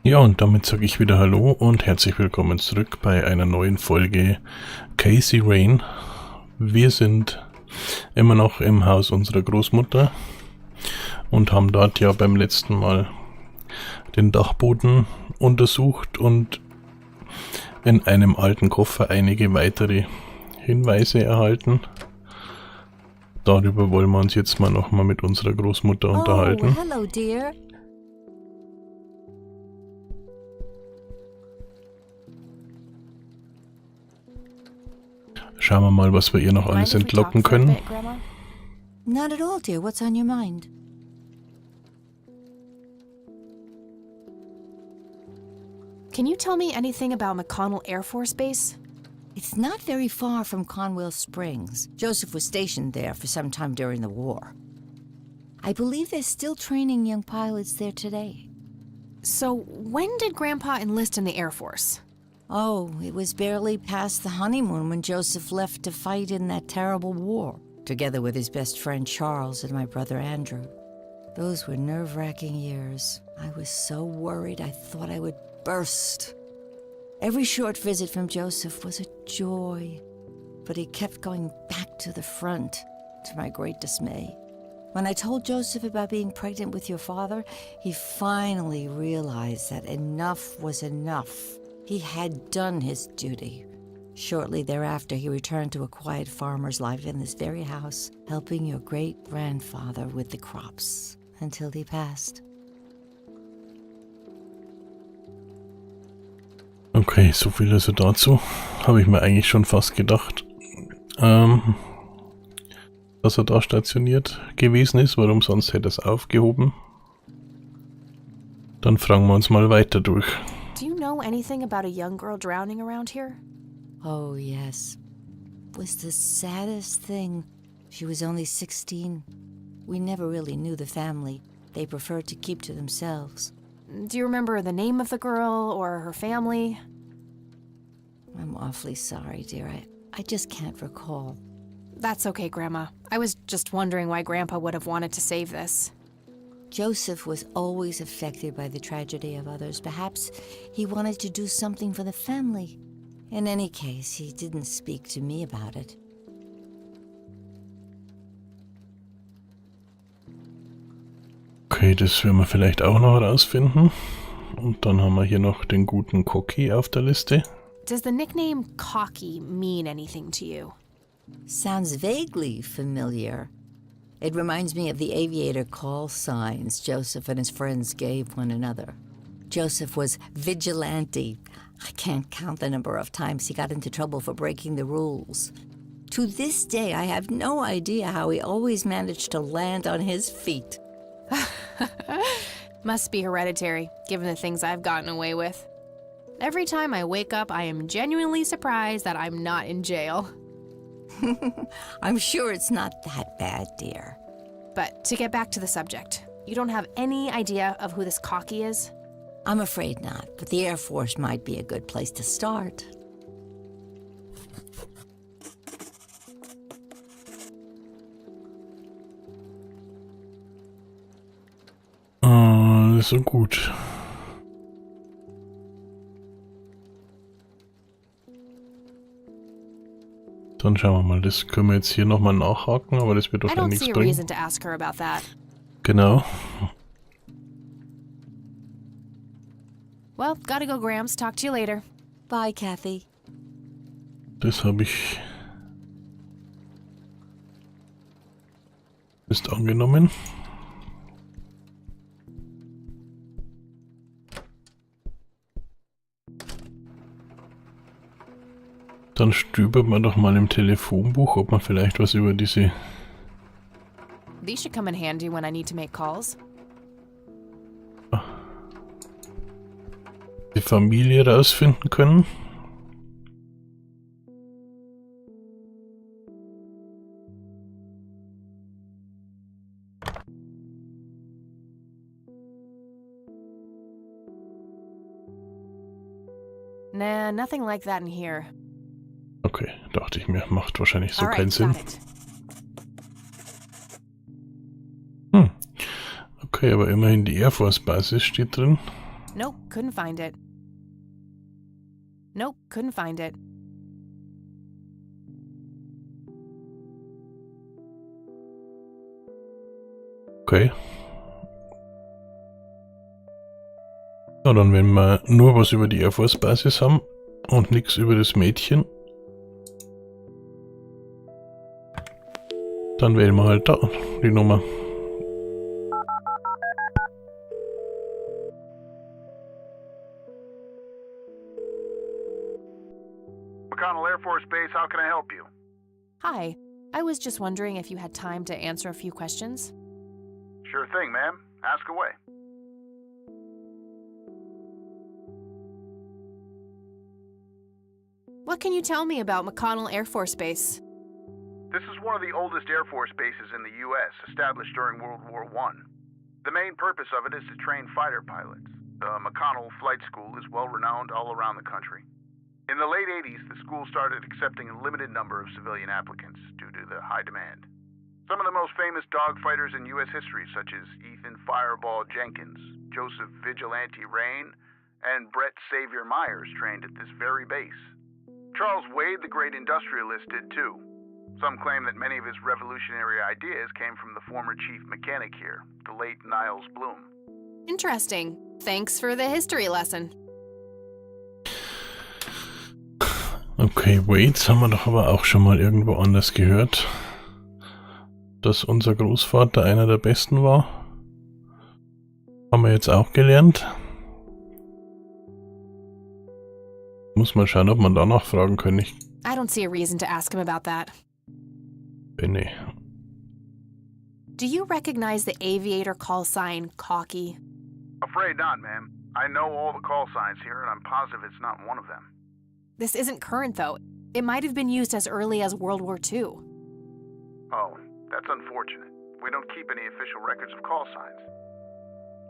Ja, und damit sage ich wieder Hallo und herzlich willkommen zurück bei einer neuen Folge Casey Rain. Wir sind immer noch im Haus unserer Großmutter und haben dort ja beim letzten Mal den Dachboden untersucht und in einem alten Koffer einige weitere Hinweise erhalten. Darüber wollen wir uns jetzt mal nochmal mit unserer Großmutter unterhalten. Oh, hello, dear. Schauen wir mal, was wir ihr noch alles entlocken können. Not at all, dear. What's on your mind? Can you tell me anything about McConnell Air Force Base? It's not very far from Conwell Springs. Joseph was stationed there for some time during the war. I believe they're still training young pilots there today. So, when did Grandpa enlist in the Air Force? Oh, it was barely past the honeymoon when Joseph left to fight in that terrible war, together with his best friend Charles and my brother Andrew. Those were nerve-wracking years. I was so worried I thought I would burst. Every short visit from Joseph was a joy, but he kept going back to the front, to my great dismay. When I told Joseph about being pregnant with your father, he finally realized that enough was enough. He had done his duty. Shortly thereafter, he returned to a quiet farmer's life in this very house, helping your great-grandfather with the crops, until he passed. Okay, so viel also dazu. Habe ich mir eigentlich schon fast gedacht, dass er da stationiert gewesen ist. Warum sonst hätte er es aufgehoben? Dann fragen wir uns mal weiter durch. Do you know anything about a young girl drowning around here? Oh, yes. It was the saddest thing. She was only 16. We never really knew the family. They preferred to keep to themselves. Do you remember the name of the girl or her family? I'm awfully sorry, dear. I just can't recall. That's okay, Grandma. I was just wondering why Grandpa would have wanted to save this. Joseph was always affected by the tragedy of others. Perhaps he wanted to do something for the family. In any case, he didn't speak to me about it. Okay, das werden wir vielleicht auch noch herausfinden. Und dann haben wir hier noch den guten Cocky auf der Liste. Does the nickname Cocky mean anything to you? Sounds vaguely familiar. It reminds me of the aviator call signs Joseph and his friends gave one another. Joseph was vigilante. I can't count the number of times he got into trouble for breaking the rules. To this day, I have no idea how he always managed to land on his feet. Must be hereditary, given the things I've gotten away with. Every time I wake up, I am genuinely surprised that I'm not in jail. I'm sure it's not that bad, dear. But to get back to the subject, you don't have any idea of who this Cocky is? I'm afraid not, but the Air Force might be a good place to start. So gut. Dann schauen wir mal, das können wir jetzt hier nochmal nachhaken, aber das wird doch ja nichts bringen. Genau. Well, gotta go, Grams. Talk to you later. Bye, Kathy. Das habe ich... ist angenommen. Dann stöbert man doch mal im Telefonbuch, ob man vielleicht was über diese... These should come in handy when I need to make calls. Die Familie rausfinden können. Nah, nothing like that in here. Okay, dachte ich mir, macht wahrscheinlich so keinen Sinn. Okay, aber immerhin die Air Force Basis steht drin. Nope, couldn't find it. Nope, couldn't find it. Okay. Ja, dann wenn wir nur was über die Air Force Basis haben und nichts über das Mädchen, dann wählen wir halt da die Nummer. McConnell Air Force Base, how can I help you? Hi, I was just wondering if you had time to answer a few questions. Sure thing, ma'am. Ask away. What can you tell me about McConnell Air Force Base? This is one of the oldest Air Force bases in the U.S., established during World War I. The main purpose of it is to train fighter pilots. The McConnell Flight School is well renowned all around the country. In the late 80s, the school started accepting a limited number of civilian applicants due to the high demand. Some of the most famous dogfighters in U.S. history, such as Ethan Fireball Jenkins, Joseph Vigilante Rain, and Brett Savior Myers, trained at this very base. Charles Wade, the great industrialist, did too. Some claim that many of his revolutionary ideas came from the former chief mechanic here, the late Niles Bloom. Interesting. Thanks for the history lesson. Okay, Wade haben wir doch aber auch schon mal irgendwo anders gehört. Dass unser Großvater einer der Besten war. Haben wir jetzt auch gelernt. Muss mal schauen, ob man danach fragen kann. Ich I don't see a reason to ask him about that. nee. Do you recognize the aviator call sign, Cocky? Afraid not, ma'am. I know all the call signs here, and I'm positive it's not one of them. This isn't current, though. It might have been used as early as World War II. Oh, that's unfortunate. We don't keep any official records of call signs.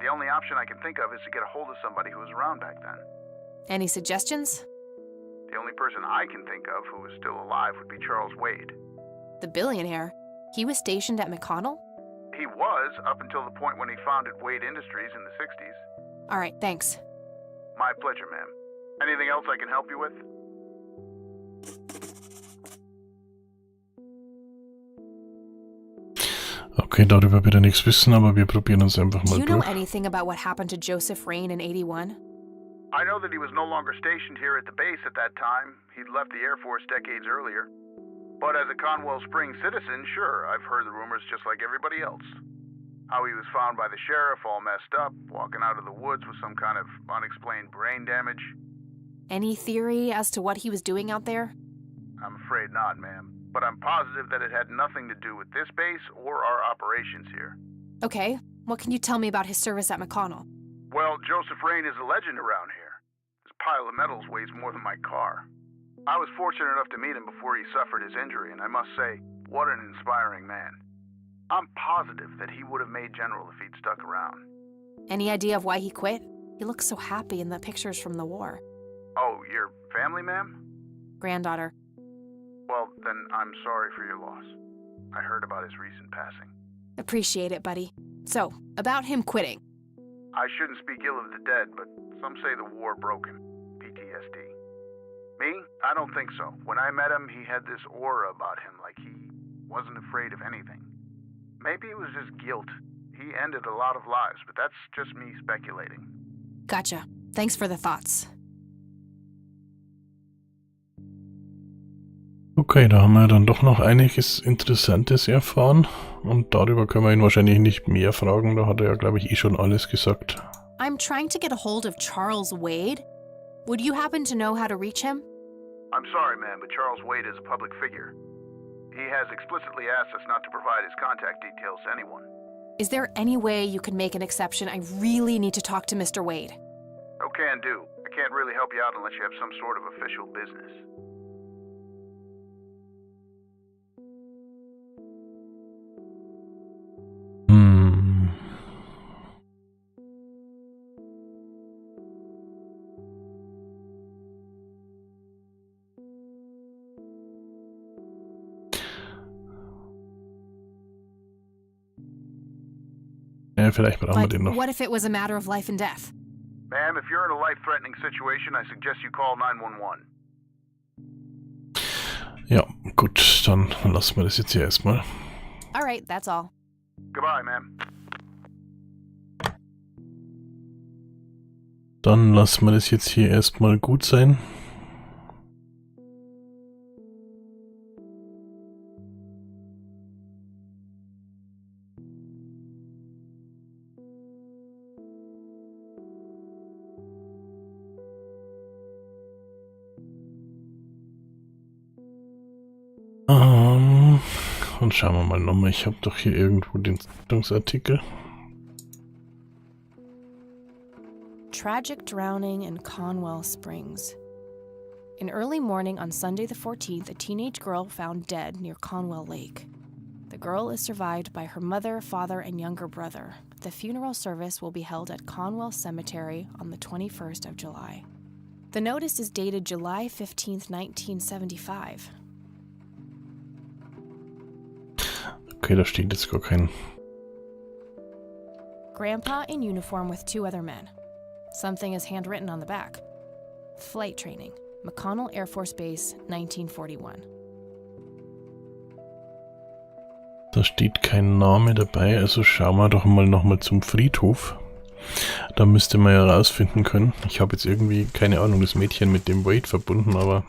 The only option I can think of is to get a hold of somebody who was around back then. Any suggestions? The only person I can think of who is still alive would be Charles Wade. The billionaire. He was stationed at McConnell? He was, up until the point when he founded Wade Industries in the 60s. All right, thanks. My pleasure, ma'am. Anything else I can help you with? Okay, darüber wird er nichts wissen, aber wir probieren uns einfach Do mal you know durch. anything about what happened to Joseph Rain in 81? I know that he was no longer stationed here at the base at that time. He'd left the Air Force decades earlier. But as a Conwell Springs citizen, sure, I've heard the rumors just like everybody else. How he was found by the sheriff all messed up, walking out of the woods with some kind of unexplained brain damage. Any theory as to what he was doing out there? I'm afraid not, ma'am. But I'm positive that it had nothing to do with this base or our operations here. Okay, what can you tell me about his service at McConnell? Well, Joseph Rain is a legend around here. This pile of metals weighs more than my car. I was fortunate enough to meet him before he suffered his injury, and I must say, what an inspiring man. I'm positive that he would have made general if he'd stuck around. Any idea of why he quit? He looks so happy in the pictures from the war. Oh, your family, ma'am? Granddaughter. Well, then I'm sorry for your loss. I heard about his recent passing. Appreciate it, buddy. So, about him quitting. I shouldn't speak ill of the dead, but some say the war broke him. PTSD. Me? I don't think so. When I met him, he had this aura about him, like he wasn't afraid of anything. Maybe it was just guilt. He ended a lot of lives, but that's just me speculating. Gotcha. Thanks for the thoughts. Okay, da haben wir dann doch noch einiges Interessantes erfahren. Und darüber können wir ihn wahrscheinlich nicht mehr fragen. Da hat er ja, glaube ich, eh schon alles gesagt. I'm trying to get a hold of Charles Wade. Would you happen to know how to reach him? I'm sorry, ma'am, but Charles Wade is a public figure. He has explicitly asked us not to provide his contact details to anyone. Is there any way you could make an exception? I really need to talk to Mr. Wade. No can do. I can't really help you out unless you have some sort of official business. Ja, vielleicht brauchen wir But den noch. what if it was a matter of life and death? Ma'am, if you're in a life-threatening situation, I suggest you call 911. Ja, gut, dann lassen wir das jetzt hier erstmal. Alright, that's all. Goodbye, ma'am. Dann lassen wir das jetzt hier erstmal gut sein. Und schauen wir mal nochmal, ich habe doch hier irgendwo den Zeitungsartikel. Tragic drowning in Conwell Springs. In early morning on Sunday the 14th, a teenage girl found dead near Conwell Lake. The girl is survived by her mother, father, and younger brother. The funeral service will be held at Conwell Cemetery on the 21st of July. The notice is dated July 15th, 1975. Okay, da steht jetzt gar kein... Grandpa in uniform with two other men. Something is handwritten on the back. Flight training, McConnell Air Force Base, 1941. Da steht kein Name dabei, also schauen wir doch mal nochmal zum Friedhof. Da müsste man ja rausfinden können. Ich habe jetzt irgendwie, keine Ahnung, das Mädchen mit dem Wade verbunden, aber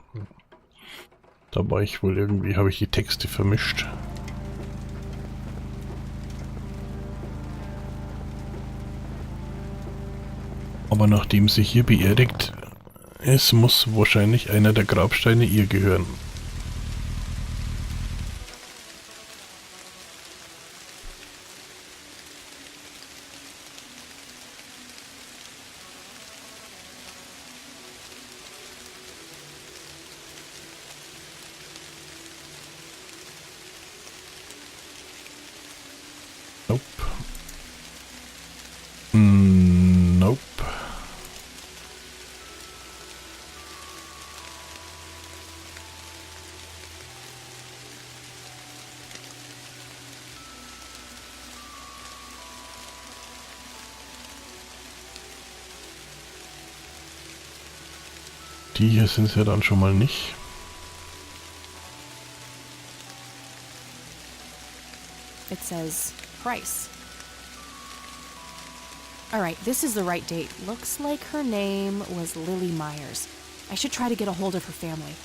da war ich wohl irgendwie, habe ich die Texte vermischt. Aber nachdem sie hier beerdigt ist, muss wahrscheinlich einer der Grabsteine ihr gehören. Nope. Nope. Die hier sind es ja dann schon mal nicht. It says Price. Alright, this is the right date. Looks like her name was Lily Myers. I should try to get a hold of her family.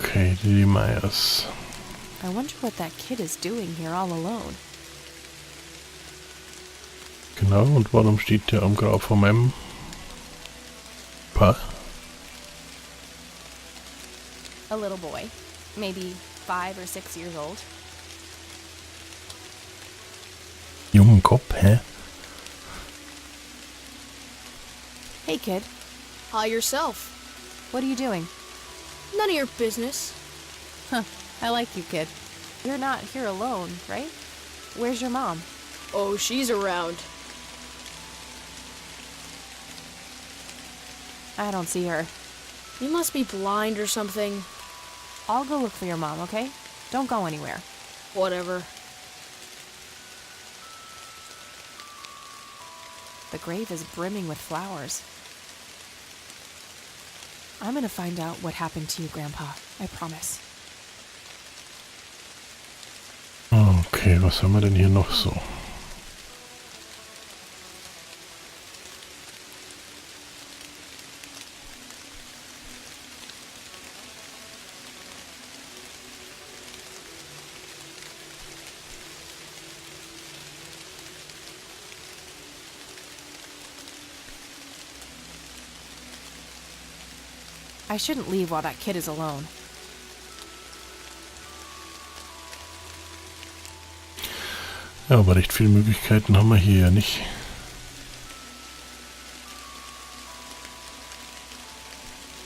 Okay, Lily Myers. I wonder what that kid is doing here all alone. Genau, und warum steht der am Grab von meinem Paar? A little boy, maybe 5 or 6 years old. Jungen Kopf, hä? Hey kid, Hi yourself. what are you doing? None of your business. I like you, kid. You're not here alone, right? Where's your mom? Oh, she's around. I don't see her. You must be blind or something. I'll go look for your mom, okay? Don't go anywhere. Whatever. The grave is brimming with flowers. I'm gonna find out what happened to you, Grandpa. I promise. Okay, was haben wir denn hier noch so? I shouldn't leave while that kid is alone. Ja, aber recht viele Möglichkeiten haben wir hier ja nicht.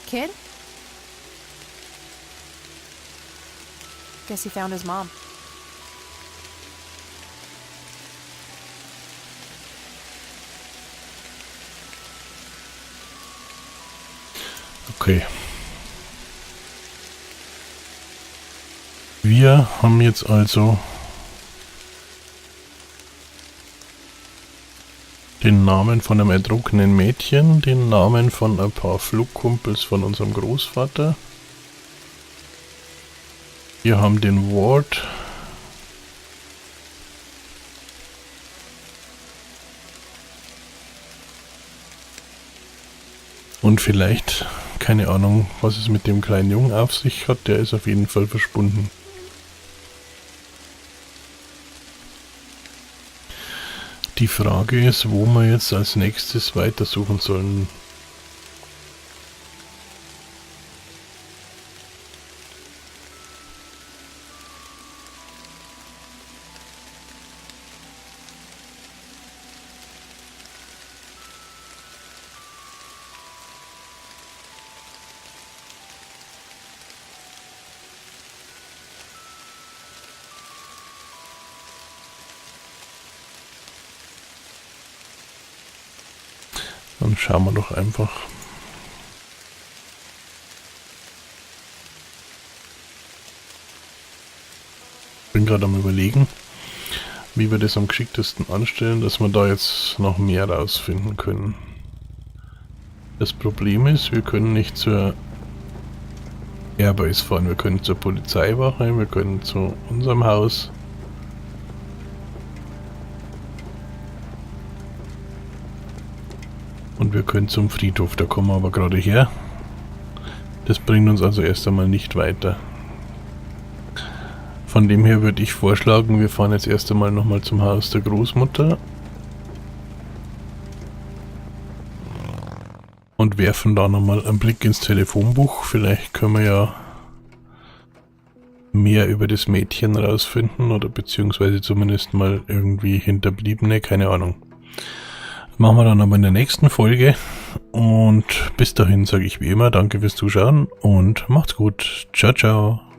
Kid? Guess he found his mom. Okay. Wir haben jetzt also den Namen von einem ertrunkenen Mädchen, den Namen von ein paar Flugkumpels von unserem Großvater. Wir haben den Ward. Und vielleicht, keine Ahnung, was es mit dem kleinen Jungen auf sich hat, der ist auf jeden Fall verschwunden. Die Frage ist, wo wir jetzt als nächstes weitersuchen sollen. Dann schauen wir doch einfach. Bin gerade am Überlegen, wie wir das am geschicktesten anstellen, dass wir da jetzt noch mehr rausfinden können. Das Problem ist, wir können nicht zur Erbe fahren, wir können zur Polizeiwache, wir können zu unserem Haus. Und wir können zum Friedhof, da kommen wir aber gerade her. Das bringt uns also erst einmal nicht weiter. Von dem her würde ich vorschlagen, wir fahren jetzt erst einmal nochmal zum Haus der Großmutter. Und werfen da nochmal einen Blick ins Telefonbuch. Vielleicht können wir ja mehr über das Mädchen rausfinden oder beziehungsweise zumindest mal irgendwie Hinterbliebene, keine Ahnung. Machen wir dann aber in der nächsten Folge und bis dahin sage ich wie immer danke fürs Zuschauen und macht's gut. Ciao, ciao.